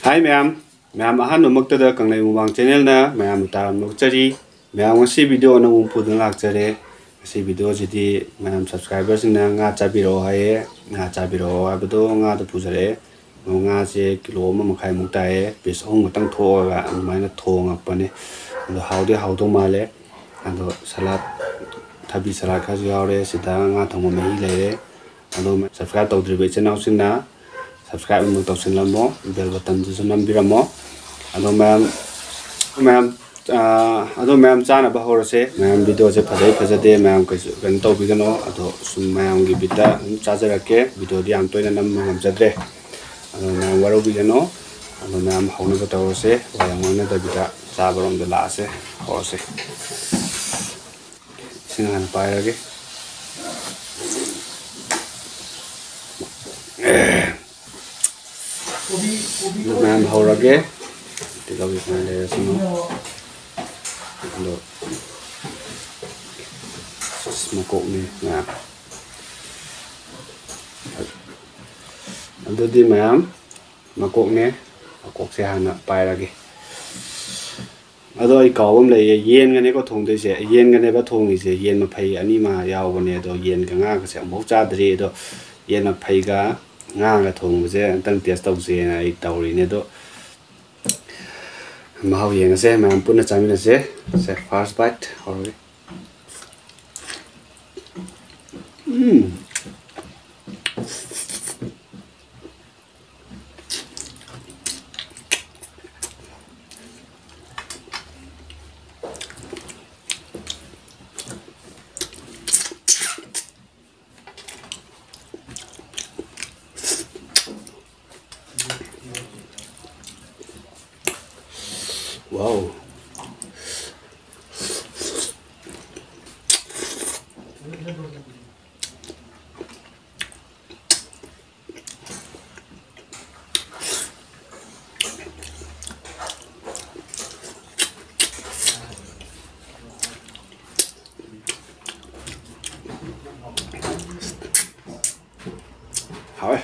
Hi ma'am, ma'am ahan umakta da kanglai mubang channel na ma'am taram nokchari ma'am ngasi video na umpudun lakchare ngasi video jidi ma'am subscribers na nga chabiro haye nga chabiro abdo nga da pujare nga je kilo ma makhai mukta e piece hong tang tho ga maina tho ngapane ado haudo male ado salad thabi salad kha yaure sida nga thongmo mehi lere ado subscribe tawdribe channel sina subscribe mo to sin lamo bell button ju nam biramo ado ma'am ado ma'am chana ba horase ma'am video je phajade ma'am kan to bigano ado sum ma'am gi bita chajarake video di am toina nam ngam jadre ado ma'am waro bigano ado ma'am hawna ba tawse wayang na da bita chabarom de la ase horase singan pairage ma'am haurage tiga wis na le sino lo smoko ni na ando di ma'am makok ne makok se hana pairage ado ai kawam le yen ngane ko thong de se yen ngane ba thong ni se yen ma phai ani ma yaw bone do yen ka nga ka se mo cha dri do yen ma phai ga nga ga thong je antang test tau se na ai tawri ne do mau yeng se ma pun na chamina se first bite or wow. Hỏi.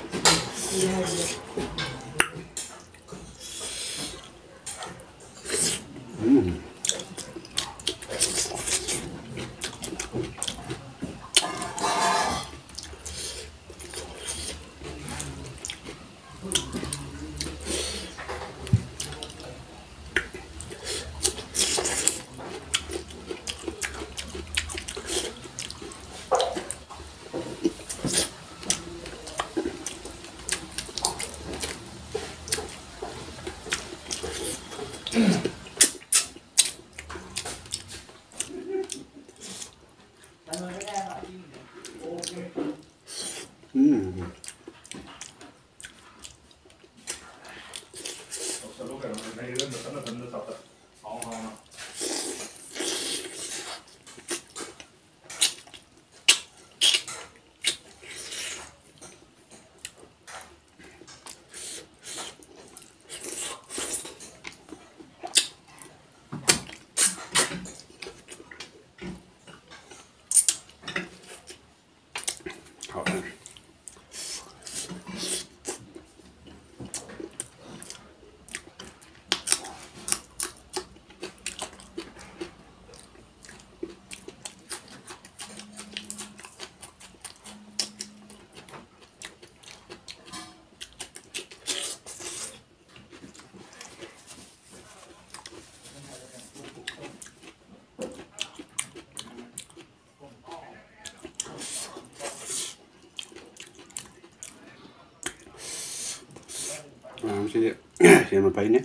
Xem mà phải nhé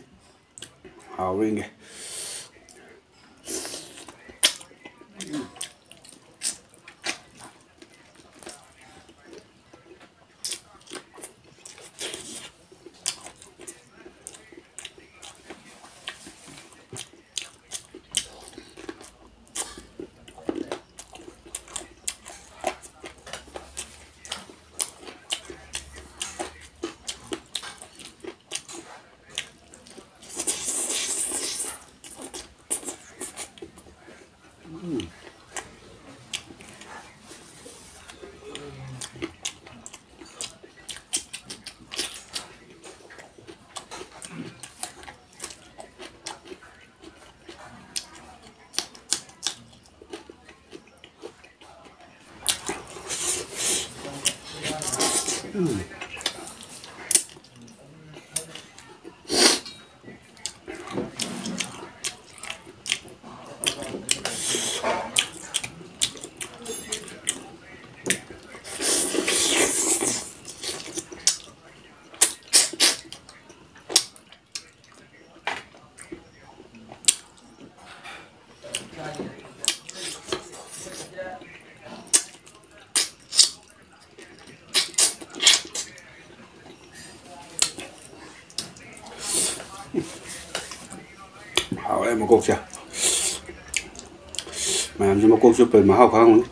hào lên kìa ꯃꯀꯣꯛꯁꯦ ꯃꯌꯥꯝꯁꯨ ꯃꯀꯣꯛ ꯆꯨꯞꯄꯩ ꯃꯍꯥꯎ ꯈꯪꯉꯨ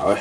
Rồi.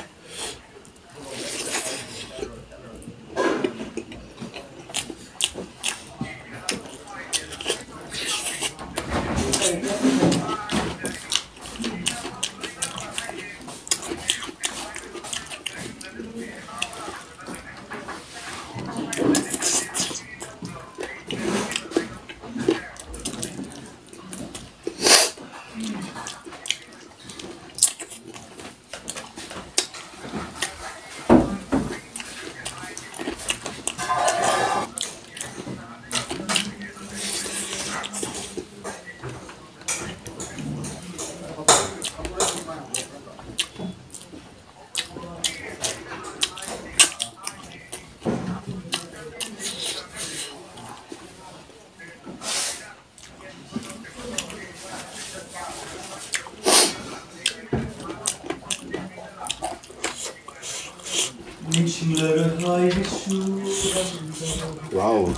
Wow.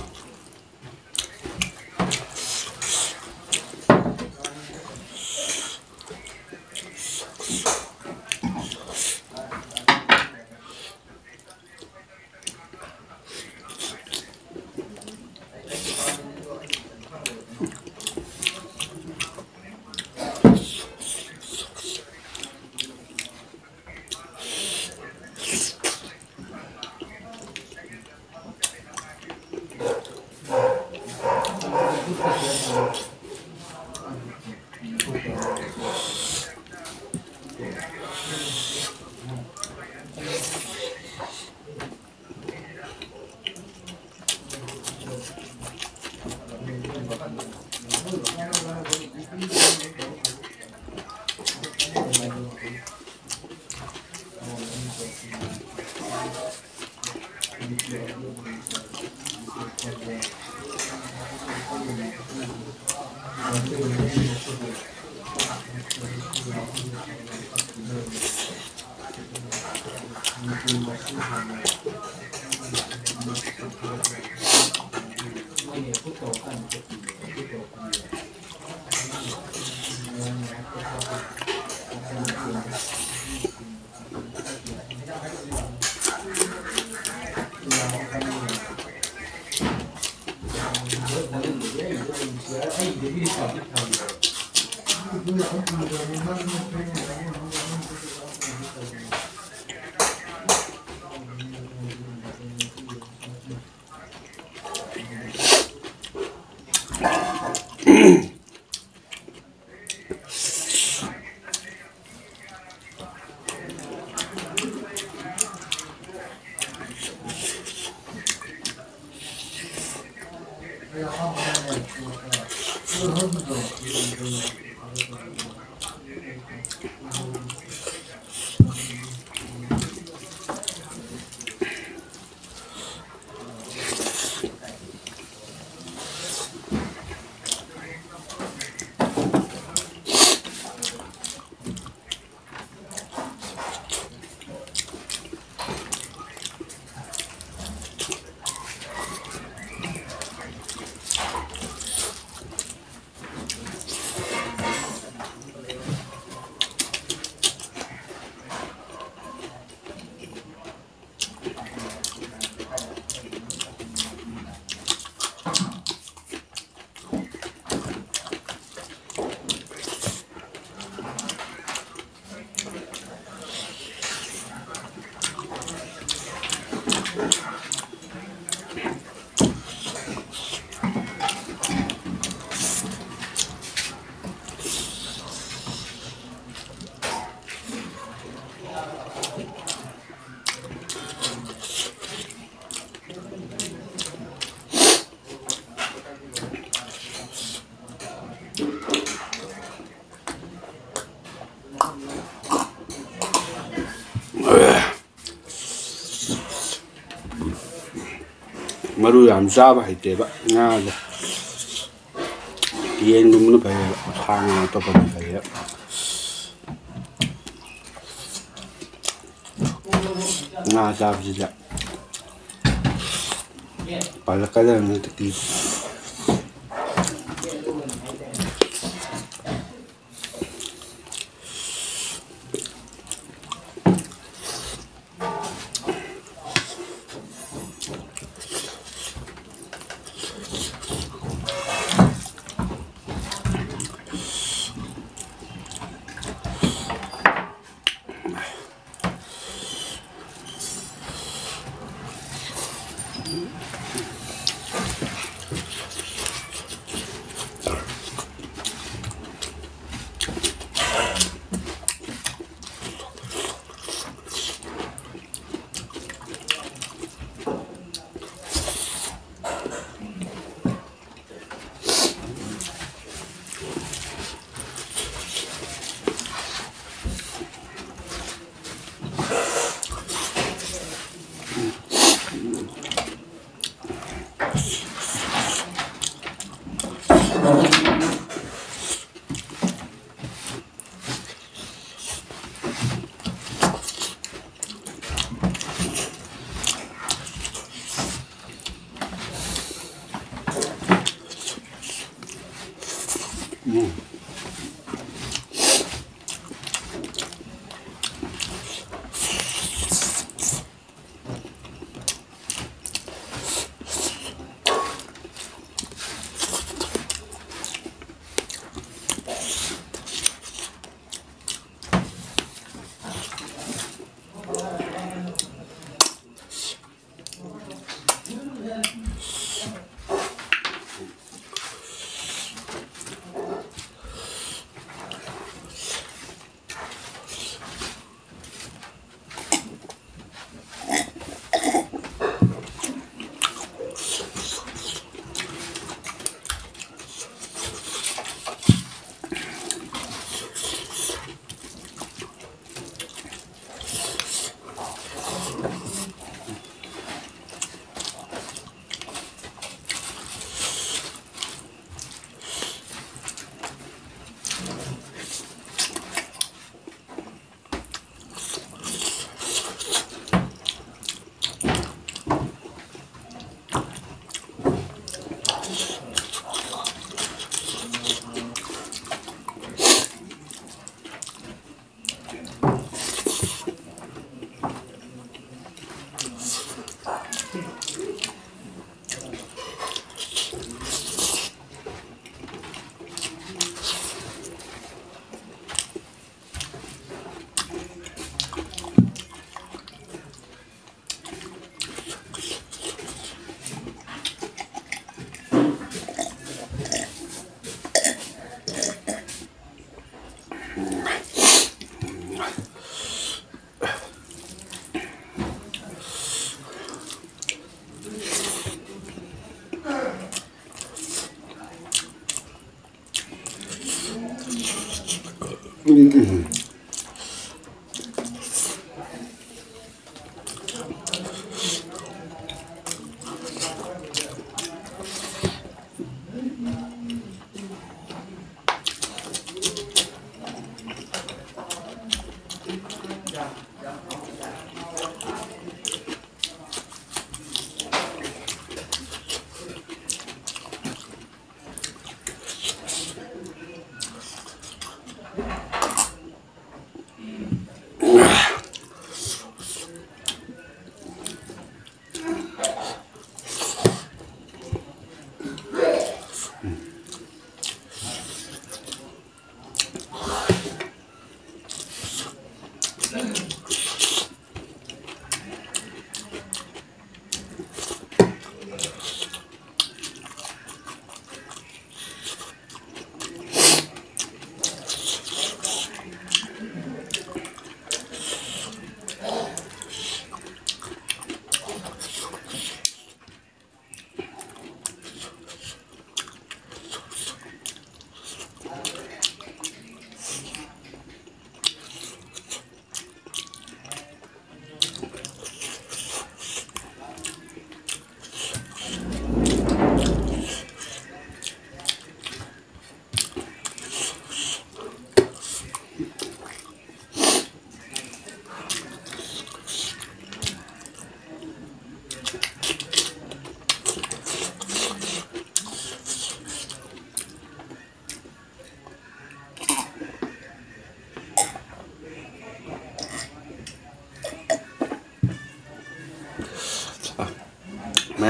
Maru yam chaba haiteba nga da yen dum no pai hang to pa pai nga chaba ji da pala kada no ti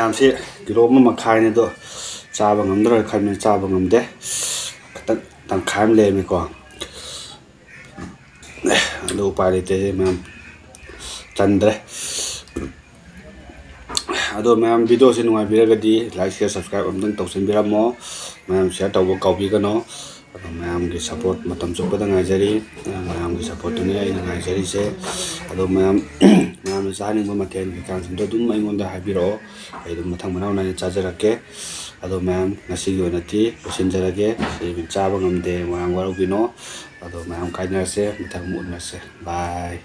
ꯃꯌꯥꯝꯁꯤ kilo 1 ꯃꯈꯥꯏꯅꯤ ꯑꯗꯣ ꯆꯥꯕ ꯉꯝꯗ꯭ꯔꯥ ꯈꯟꯕꯅ ꯆꯥꯕ ꯉꯝꯗꯦ ꯈꯤꯇꯪ ꯇꯪꯈꯥꯏ ꯑꯃ ꯂꯩꯔꯝꯃꯤꯀꯣ ꯑꯗꯣ ꯎꯄꯥꯏ ꯂꯩꯇꯦ ꯃꯌꯥꯝ ꯆꯟꯗ꯭ꯔꯦ ꯑꯗꯣ ꯃꯌꯥꯝ ꯚꯤꯗꯤꯑꯣꯁꯤ ꯅꯨꯡꯉꯥꯏꯕꯤꯔꯒꯗꯤ ꯂꯥꯏꯛ ꯁꯤꯌꯔ ꯁꯕꯁꯀ꯭ꯔꯥꯏꯕ ꯑꯃꯇꯪ ꯇꯧꯁꯤꯟꯕꯤꯔꯝꯃꯣ ꯃꯌꯥꯝ ꯁꯤꯌꯔ ꯇꯧꯕ ꯀꯥꯎꯕꯤꯒꯅꯣ ꯑꯗꯣ ꯃꯌꯥꯝꯒꯤ ꯁꯞꯄꯣꯔꯠ ꯃꯇꯝ ꯆꯨꯞꯄꯗ ꯉꯥꯏꯖꯔꯤ ꯃꯌꯥꯝꯒꯤ ꯁꯞꯄꯣꯔꯠꯇꯨꯅꯤ ꯑꯩꯅ ꯉꯥꯏꯖꯔꯤꯁꯦ ꯑꯗꯣ ꯃꯌꯥꯝꯅ ꯆꯥꯅꯤꯡꯕ ꯃꯊꯦꯜ ꯀꯩꯀꯥꯁꯤꯡꯗꯣ ꯑꯗꯨꯝ ꯑꯩꯉꯣꯟꯗ ꯍꯥꯏꯕꯤꯔꯛꯑꯣ ꯑꯩ ꯑꯗꯨꯝ ꯃꯊꯪ ꯃꯅꯥꯎ ꯅꯥꯏꯅ ꯆꯥꯖꯔꯛꯀꯦ ꯑꯗꯣ ꯃꯌꯥꯝ ꯉꯁꯤꯒꯤ ꯑꯣꯏꯅꯗꯤ ꯂꯣꯏꯁꯤꯟꯖꯔꯒꯦ ꯁꯤ ꯆꯥꯕ ꯉꯝꯗꯦ ꯃꯌꯥꯝ ꯋꯥꯔꯧꯕꯤꯅꯣ ꯑꯗꯣ ꯃꯌꯥꯝ ꯀꯥꯏꯅꯔꯁꯦ ꯃꯊꯪ ꯑꯃꯨꯛ ꯎꯅꯔꯁꯦ ꯕꯥꯏ